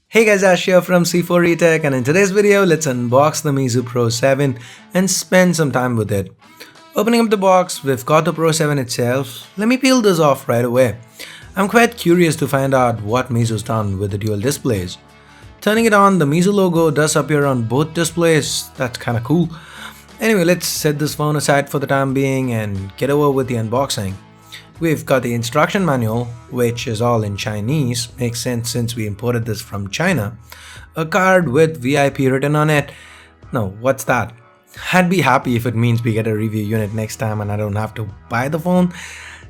Hey guys, Ash here from C4eTech, and in today's video, let's unbox the Meizu Pro 7 and spend some time with it. Opening up the box, we've got the Pro 7 itself. Let me peel this off right away. I'm quite curious to find out what Meizu's done with the dual displays. Turning it on, the Meizu logo does appear on both displays. That's kinda cool. Anyway, let's set this phone aside for the time being and get over with the unboxing. We've got the instruction manual, which is all in Chinese, makes sense since we imported this from China. A card with VIP written on it. No, what's that? I'd be happy if it means we get a review unit next time and I don't have to buy the phone.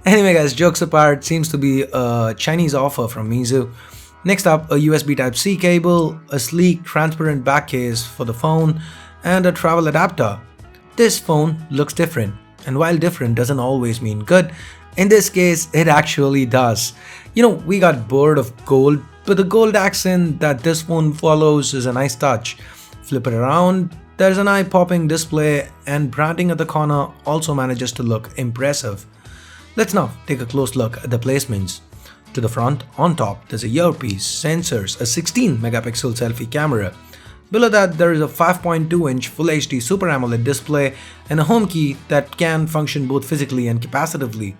Anyway guys, jokes apart, seems to be a Chinese offer from Meizu. Next up, a USB Type-C cable, a sleek transparent back case for the phone, and a travel adapter. This phone looks different, and while different doesn't always mean good, in this case, it actually does. You know, we got bored of gold, but the gold accent that this phone follows is a nice touch. Flip it around, there's an eye-popping display, and branding at the corner also manages to look impressive. Let's now take a close look at the placements. To the front, on top, there's a earpiece, sensors, a 16-megapixel selfie camera. Below that, there is a 5.2-inch Full HD Super AMOLED display and a home key that can function both physically and capacitively.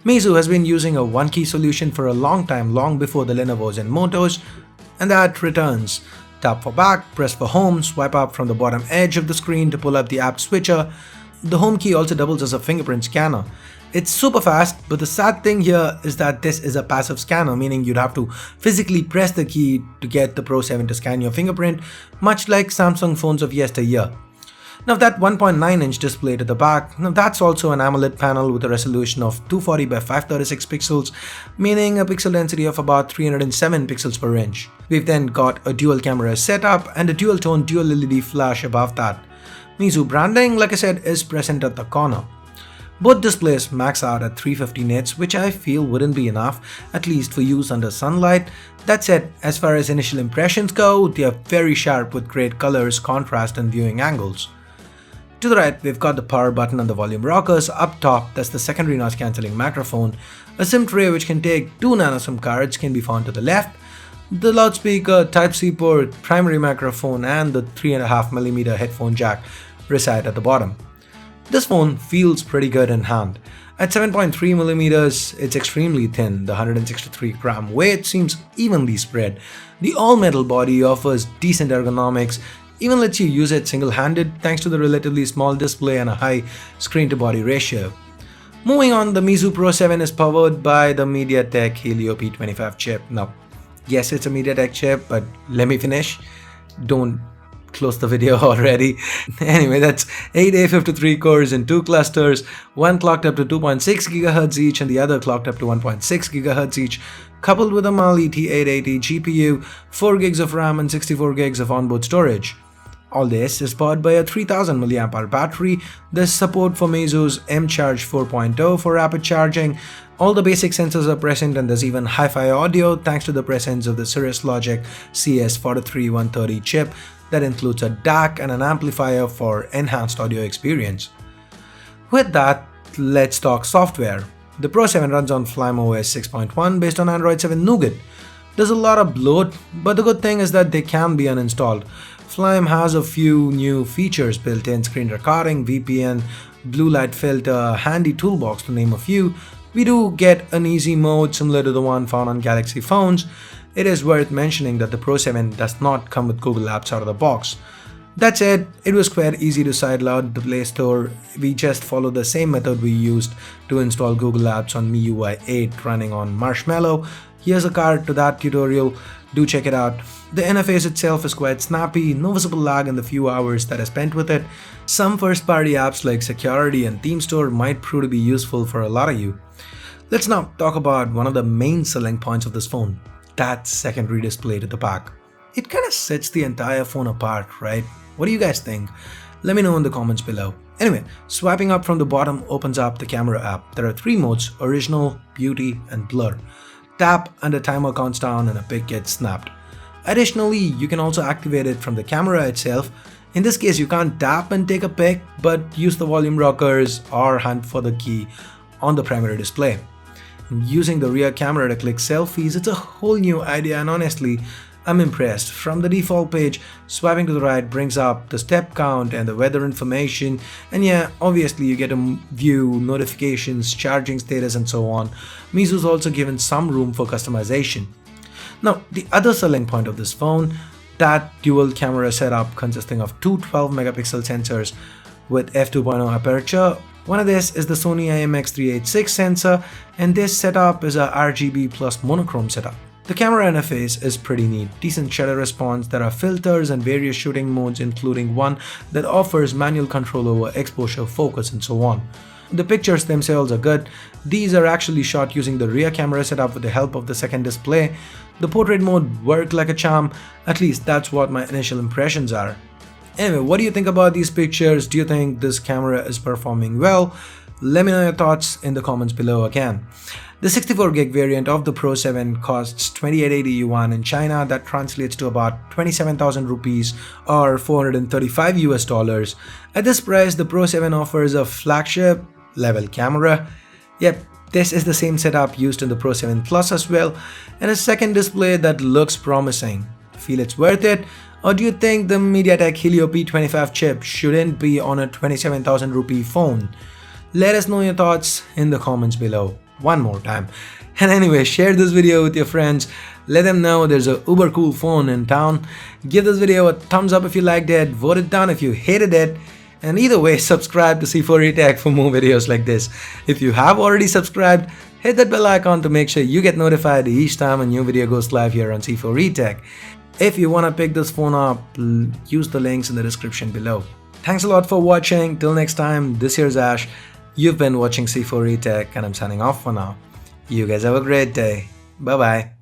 Meizu has been using a one-key solution for a long time, long before the Lenovo's and Motos, and that returns. Tap for back, press for home, swipe up from the bottom edge of the screen to pull up the app switcher. The home key also doubles as a fingerprint scanner. It's super fast, but the sad thing here is that this is a passive scanner, meaning you'd have to physically press the key to get the Pro 7 to scan your fingerprint, much like Samsung phones of yesteryear. Now that 1.9-inch display to the back, now that's also an AMOLED panel with a resolution of 240 by 536 pixels, meaning a pixel density of about 307 pixels per inch. We've then got a dual camera setup and a dual tone dual LED flash above that. Meizu branding, like I said, is present at the corner. Both displays max out at 350 nits, which I feel wouldn't be enough, at least for use under sunlight. That said, as far as initial impressions go, they are very sharp with great colors, contrast and viewing angles. To the right, we've got the power button and the volume rockers. Up top, that's the secondary noise cancelling microphone. A SIM tray which can take 2 nano SIM cards can be found to the left. The loudspeaker, Type-C port, primary microphone and the 3.5mm headphone jack reside at the bottom. This phone feels pretty good in hand. At 7.3mm, it's extremely thin. The 163-gram weight seems evenly spread. The all-metal body offers decent ergonomics, even lets you use it single-handed thanks to the relatively small display and a high screen-to-body ratio. Moving on, the Meizu Pro 7 is powered by the Mediatek Helio P25 chip. Now, yes, it's a Mediatek chip, but let me finish. Don't close the video already. Anyway, that's 8 A53 cores in 2 clusters, one clocked up to 2.6 GHz each and the other clocked up to 1.6 GHz each, coupled with a Mali T880 GPU, 4 GB of RAM and 64 GB of onboard storage. All this is powered by a 3000 mAh battery. There's support for Meizu's M-Charge 4.0 for rapid charging. All the basic sensors are present and there's even hi-fi audio thanks to the presence of the Cirrus Logic CS43130 chip that includes a DAC and an amplifier for enhanced audio experience. With that, let's talk software. The Pro 7 runs on Flyme OS 6.1 based on Android 7 Nougat. There's a lot of bloat, but the good thing is that they can be uninstalled. Flyme has a few new features built in: screen recording, VPN, blue light filter, handy toolbox to name a few. We do get an easy mode similar to the one found on Galaxy phones. It is worth mentioning that the Pro 7 does not come with Google Apps out of the box. That said, it was quite easy to sideload the Play Store. We just followed the same method we used to install Google Apps on MIUI 8 running on Marshmallow. Here's a card to that tutorial, do check it out. The interface itself is quite snappy, no visible lag in the few hours that I spent with it. Some first-party apps like Security and Theme Store might prove to be useful for a lot of you. Let's now talk about one of the main selling points of this phone, that secondary display to the back. It kind of sets the entire phone apart, right? What do you guys think? Let me know in the comments below. Anyway, swiping up from the bottom opens up the camera app. There are 3 modes: Original, Beauty and Blur. Tap and a timer counts down and a pic gets snapped. Additionally, you can also activate it from the camera itself. In this case, you can't tap and take a pic, but use the volume rockers or hunt for the key on the primary display. Using the rear camera to click selfies, it's a whole new idea, and honestly, I'm impressed. From the default page, swiping to the right brings up the step count and the weather information, and yeah, obviously you get to view notifications, charging status and so on. Meizu's also given some room for customization. Now, the other selling point of this phone, that dual camera setup consisting of two 12 megapixel sensors with f2.0 aperture. One of this is the Sony IMX386 sensor, and this setup is a RGB plus monochrome setup. The camera interface is pretty neat, decent shutter response, there are filters and various shooting modes, including one that offers manual control over exposure, focus and so on. The pictures themselves are good. These are actually shot using the rear camera setup with the help of the second display. The portrait mode worked like a charm, at least that's what my initial impressions are. Anyway, what do you think about these pictures? Do you think this camera is performing well? Let me know your thoughts in the comments below again. The 64GB variant of the Pro 7 costs 2880 yuan in China. That translates to about 27,000 rupees or $435 US. At this price, the Pro 7 offers a flagship level camera. Yep, this is the same setup used in the Pro 7 Plus as well, and a second display that looks promising. Feel it's worth it? Or do you think the Mediatek Helio P25 chip shouldn't be on a 27,000 rupee phone? Let us know your thoughts in the comments below. One more time. And anyway, share this video with your friends. Let them know there's a uber cool phone in town. Give this video a thumbs up if you liked it. Vote it down if you hated it. And either way, subscribe to C4E Tech for more videos like this. If you have already subscribed, hit that bell icon to make sure you get notified each time a new video goes live here on C4E Tech. If you want to pick this phone up, use the links in the description below. Thanks a lot for watching. Till next time, this here's Ash. You've been watching C4E Tech, and I'm signing off for now. You guys have a great day. Bye bye.